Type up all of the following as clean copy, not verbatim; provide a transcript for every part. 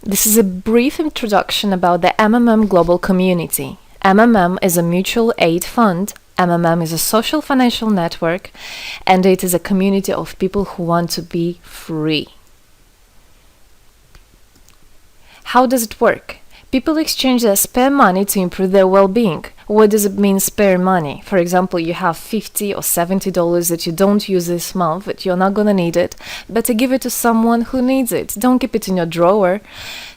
This is a brief introduction about the MMM Global Community. MMM is a mutual aid fund. MMM is a social financial network, and it is a community of people who want to be free. How does it work? People exchange their spare money to improve their well-being. What does it mean, spare money? For example, you have $50 or $70 that you don't use this month, but you're not gonna need it. Better give it to someone who needs it. Don't keep it in your drawer.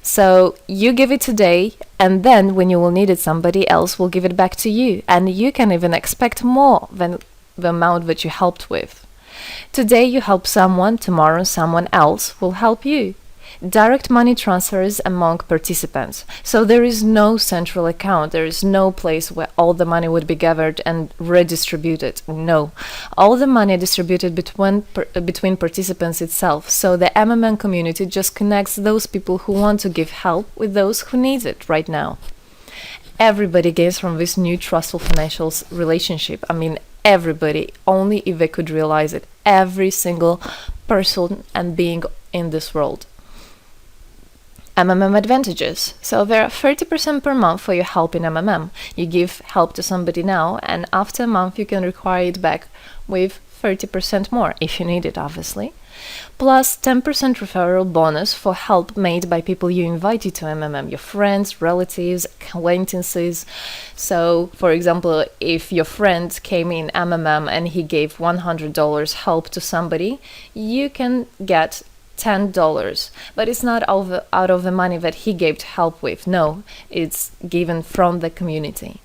So you give it today, and then when you will need it, somebody else will give it back to you. And you can even expect more than the amount that you helped with. Today you help someone, tomorrow someone else will help you. Direct money transfers among participants. So there is no central account. There is no place where all the money would be gathered and redistributed. No. All the money are distributed between participants itself. So the MMM community just connects those people who want to give help with those who need it right now. Everybody gains from this new trustful financial relationship. I mean, everybody, only if they could realize it. Every single person and being in this world. MMM advantages. So there are 30% per month for your help in MMM. You give help to somebody now, and after a month you can require it back with 30% more, if you need it, obviously. Plus 10% referral bonus for help made by people you invited to MMM, your friends, relatives, acquaintances. So, for example, if your friend came in MMM and he gave $100 help to somebody, you can get $10, but it's not out of the money that he gave to help with. No, it's given from the community.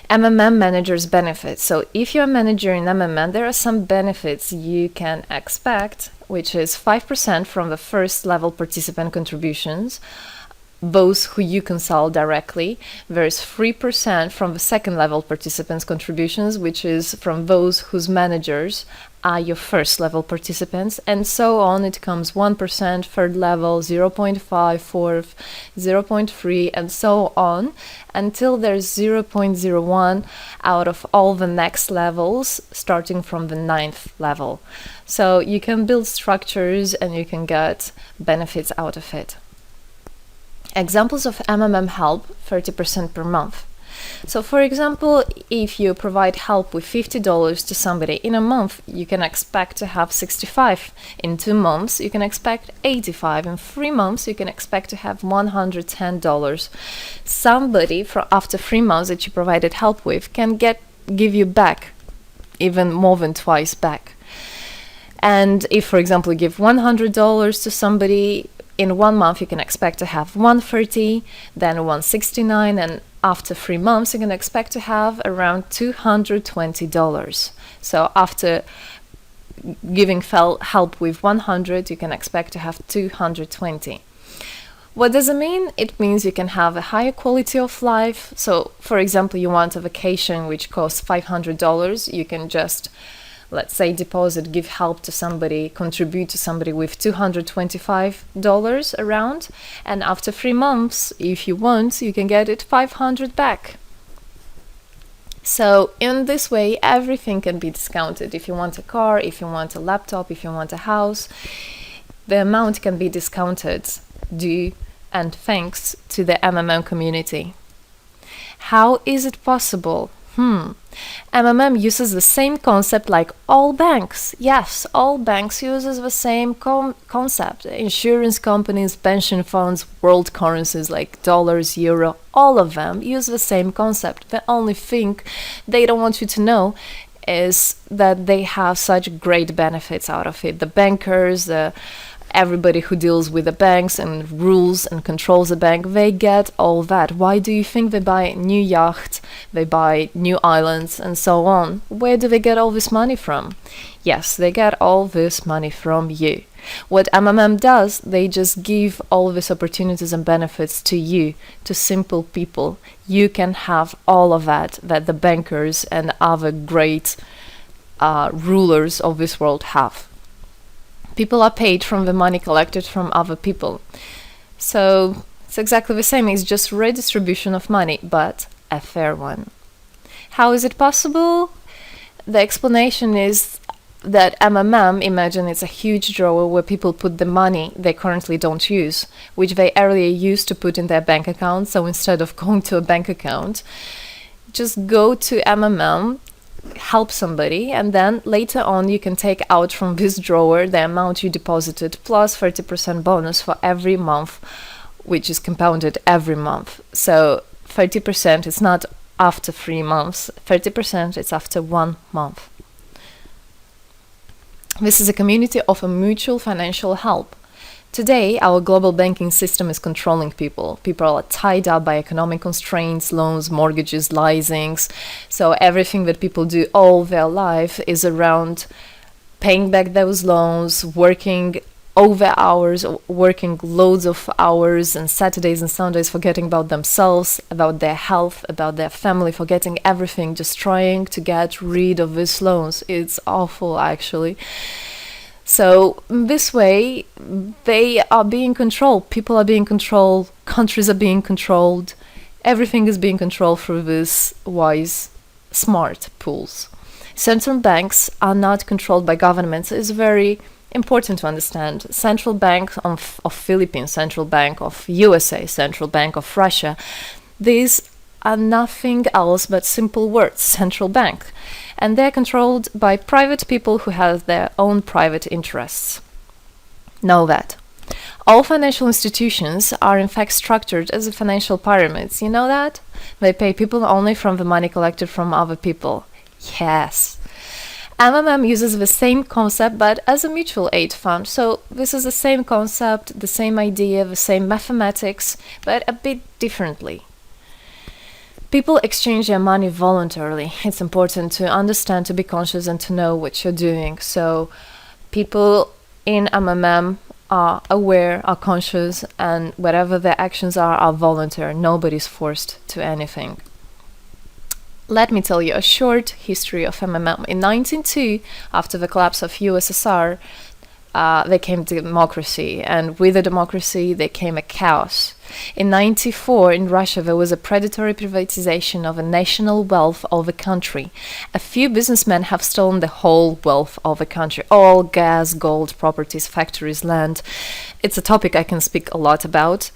MMM managers benefits. So if you're a manager in MMM, there are some benefits you can expect, which is 5% from the first level participant contributions, those who you consult directly. There's 3% from the second level participants contributions, which is from those whose managers are your first level participants, and so on. It comes 1%, third level, 0.5, fourth, 0.3, and so on, until there's 0.01 out of all the next levels, starting from the 9th level. So you can build structures and you can get benefits out of it. Examples of MMM help, 30% per month. So for example, if you provide help with $50 to somebody in a month, you can expect to have 65. In 2 months, you can expect 85. In 3 months, you can expect to have $110. Somebody after 3 months that you provided help with can give you back even more than twice back. And if, for example, you give $100 to somebody, in 1 month you can expect to have $130, then $169, and after 3 months you can expect to have around $220. So after giving help with $100, you can expect to have $220. What does it mean? It means you can have a higher quality of life. So for example, you want a vacation which costs $500, you can just, let's say, give help to somebody, contribute to somebody with $225 around, and after 3 months, if you want, you can get it $500 back. So in this way, everything can be discounted. If you want a car, if you want a laptop, if you want a house, the amount can be discounted due and thanks to the MMM community. How is it possible? MMM uses the same concept like all banks. Yes, all banks uses the same concept. Insurance companies, pension funds, world currencies like dollars, euro, all of them use the same concept. The only thing they don't want you to know is that they have such great benefits out of it. The bankers, everybody who deals with the banks and rules and controls the bank, they get all that. Why do you think they buy new yachts, they buy new islands, and so on? Where do they get all this money from? Yes, they get all this money from you. What MMM does, they just give all these opportunities and benefits to you, to simple people. You can have all of that the bankers and other great rulers of this world have. People are paid from the money collected from other people. So it's exactly the same. It's just redistribution of money, but a fair one. How is it possible? The explanation is that MMM, imagine it's a huge drawer where people put the money they currently don't use, which they earlier used to put in their bank account. So instead of going to a bank account, just go to MMM, help somebody, and then later on you can take out from this drawer the amount you deposited plus 30% bonus for every month, which is compounded every month. So 30% is not after 3 months, 30% is after 1 month. This is a community of a mutual financial help. Today, our global banking system is controlling people. People are tied up by economic constraints, loans, mortgages, leasings. So everything that people do all their life is around paying back those loans, working over hours, working loads of hours and Saturdays and Sundays, forgetting about themselves, about their health, about their family, forgetting everything, just trying to get rid of these loans. It's awful, actually. So this way, they are being controlled. People are being controlled. Countries are being controlled. Everything is being controlled through these wise, smart pools. Central banks are not controlled by governments. It's very important to understand. Central Bank of Philippines, Central Bank of USA, Central Bank of Russia, these are nothing else but simple words, central bank. And they're controlled by private people who have their own private interests. Know that. All financial institutions are in fact structured as financial pyramids. You know that? They pay people only from the money collected from other people. Yes. MMM uses the same concept but as a mutual aid fund. So this is the same concept, the same idea, the same mathematics, but a bit differently. People exchange their money voluntarily. It's important to understand, to be conscious, and to know what you're doing. So people in MMM are aware, are conscious, and whatever their actions are voluntary. Nobody's forced to anything. Let me tell you a short history of MMM. In 1902, after the collapse of USSR, there came democracy, and with the democracy there came a chaos. In 1994, in Russia, there was a predatory privatization of a national wealth of the country. A few businessmen have stolen the whole wealth of the country, all gas, gold, properties, factories, land. It's a topic I can speak a lot about.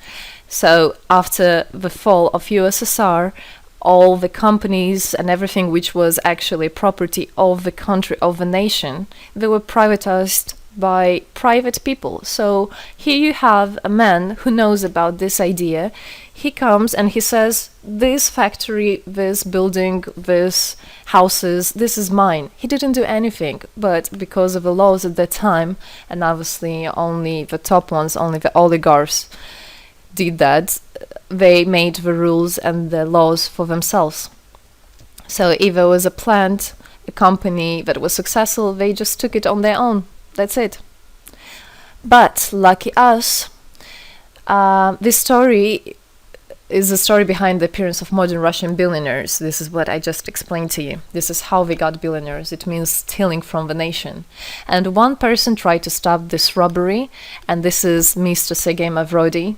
So after the fall of USSR, all the companies and everything which was actually property of the country, of the nation, they were privatized by private people. So here you have a man who knows about this idea. He comes and he says, this factory, this building, this houses, this is mine. He didn't do anything, but because of the laws at that time, and obviously only the top ones, only the oligarchs did that, they made the rules and the laws for themselves. So if there was a plant, a company that was successful, they just took it on their own. That's it. But lucky us, this story is the story behind the appearance of modern Russian billionaires. This is what I just explained to you. This is how they got billionaires. It means stealing from the nation. And one person tried to stop this robbery, and this is Mr. Sergei Mavrodi.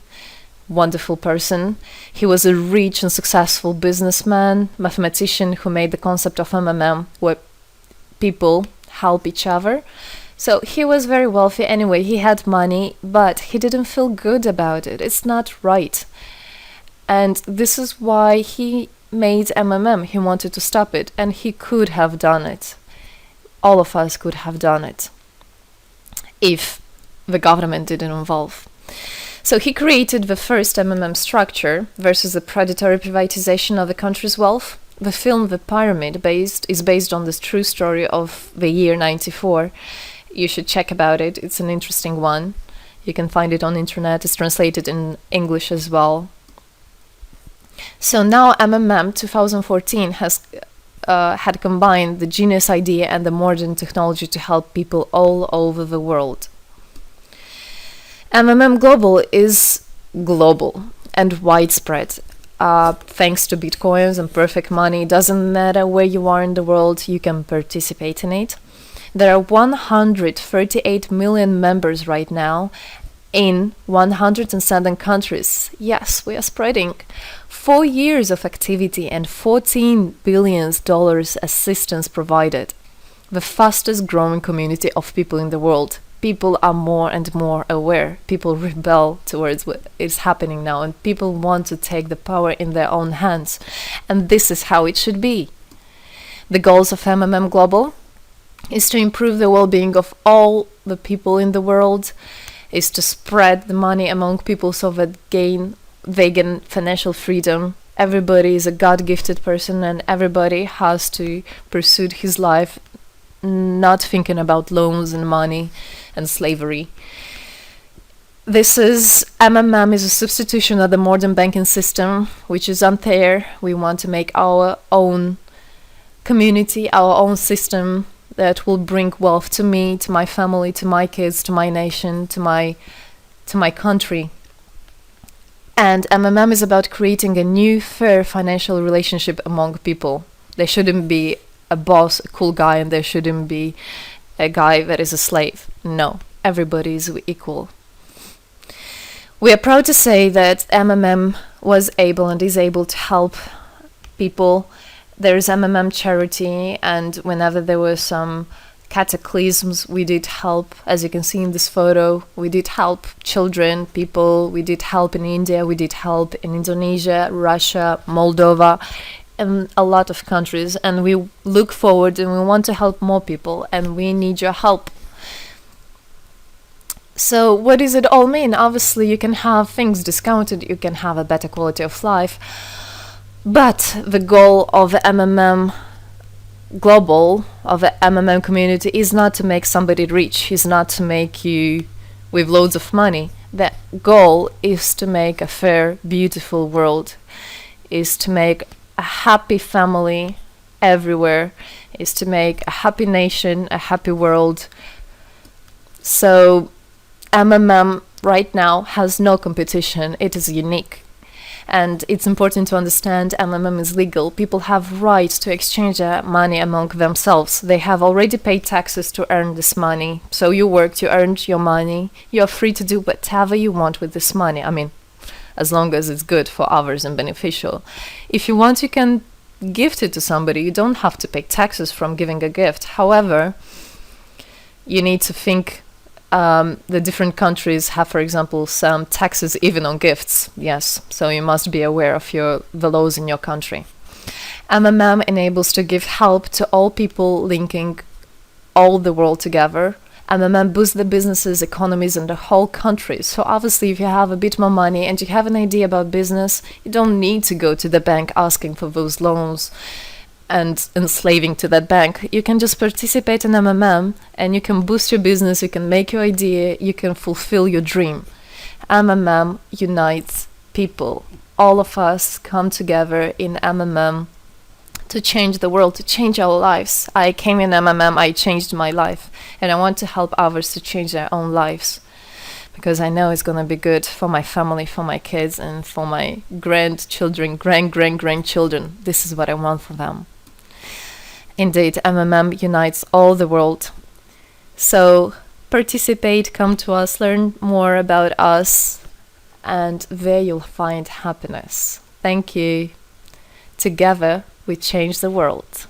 Wonderful person. He was a rich and successful businessman, mathematician who made the concept of MMM, where people help each other. So he was very wealthy anyway, he had money, but he didn't feel good about it. It's not right. And this is why he made MMM. He wanted to stop it, and he could have done it. All of us could have done it if the government didn't involve. So he created the first MMM structure versus the predatory privatization of the country's wealth. The film The Pyramid is based on this true story of the year 94. You should check about it. It's an interesting one. You can find it on the internet. It's translated in English as well. So now MMM 2014 has had combined the genius idea and the modern technology to help people all over the world. MMM Global is global and widespread. Thanks to Bitcoins and perfect money, doesn't matter where you are in the world, you can participate in it. There are 138 million members right now in 107 countries. Yes, we are spreading. 4 years of activity and $14 billion assistance provided. the fastest growing community of people in the world. People are more and more aware. People rebel towards what is happening now, and people want to take the power in their own hands. And this is how it should be. The goals of MMM Global is to improve the well-being of all the people in the world, is to spread the money among people so that they gain financial freedom. Everybody is a God-gifted person, and everybody has to pursue his life not thinking about loans and money and slavery. This is MMM is a substitution of the modern banking system, which is unfair. We want to make our own community, our own system that will bring wealth to me, to my family, to my kids, to my nation, to my country. And MMM is about creating a new, fair financial relationship among people. There shouldn't be a boss, a cool guy, and there shouldn't be a guy that is a slave. No, everybody is equal. We are proud to say that MMM was able and is able to help people. There is MMM charity, and whenever there were some cataclysms, we did help. As you can see in this photo, we did help children, people. We did help in India, we did help in Indonesia, Russia, Moldova, and a lot of countries. And we look forward and we want to help more people, and we need your help. So what does it all mean? Obviously, you can have things discounted, you can have a better quality of life, but the goal of the MMM Global, of the MMM community, is not to make somebody rich, is not to make you with loads of money. The goal is to make a fair, beautiful world, is to make a happy family everywhere, is to make a happy nation, a happy world. So MMM right now has no competition. It is unique. And it's important to understand MMM is legal. People have rights to exchange their money among themselves. They have already paid taxes to earn this money. So you worked, you earned your money. You're free to do whatever you want with this money. I mean, as long as it's good for others and beneficial. If you want, you can gift it to somebody. You don't have to pay taxes from giving a gift. However, you need to think the different countries have, for example, some taxes even on gifts. Yes, so you must be aware of the laws in your country. MMM enables to give help to all people, linking all the world together. MMM boosts the businesses, economies, and the whole country. So obviously, if you have a bit more money and you have an idea about business, you don't need to go to the bank asking for those loans and enslaving to that bank. You can just participate in MMM and you can boost your business, you can make your idea, you can fulfill your dream. MMM unites people. All of us come together in MMM to change the world, to change our lives. I came in MMM, I changed my life, and I want to help others to change their own lives, because I know it's going to be good for my family, for my kids, and for my grandchildren, grandchildren. This is what I want for them. Indeed, MMM unites all the world. So participate, come to us, learn more about us, and there you'll find happiness. Thank you. Together, we change the world.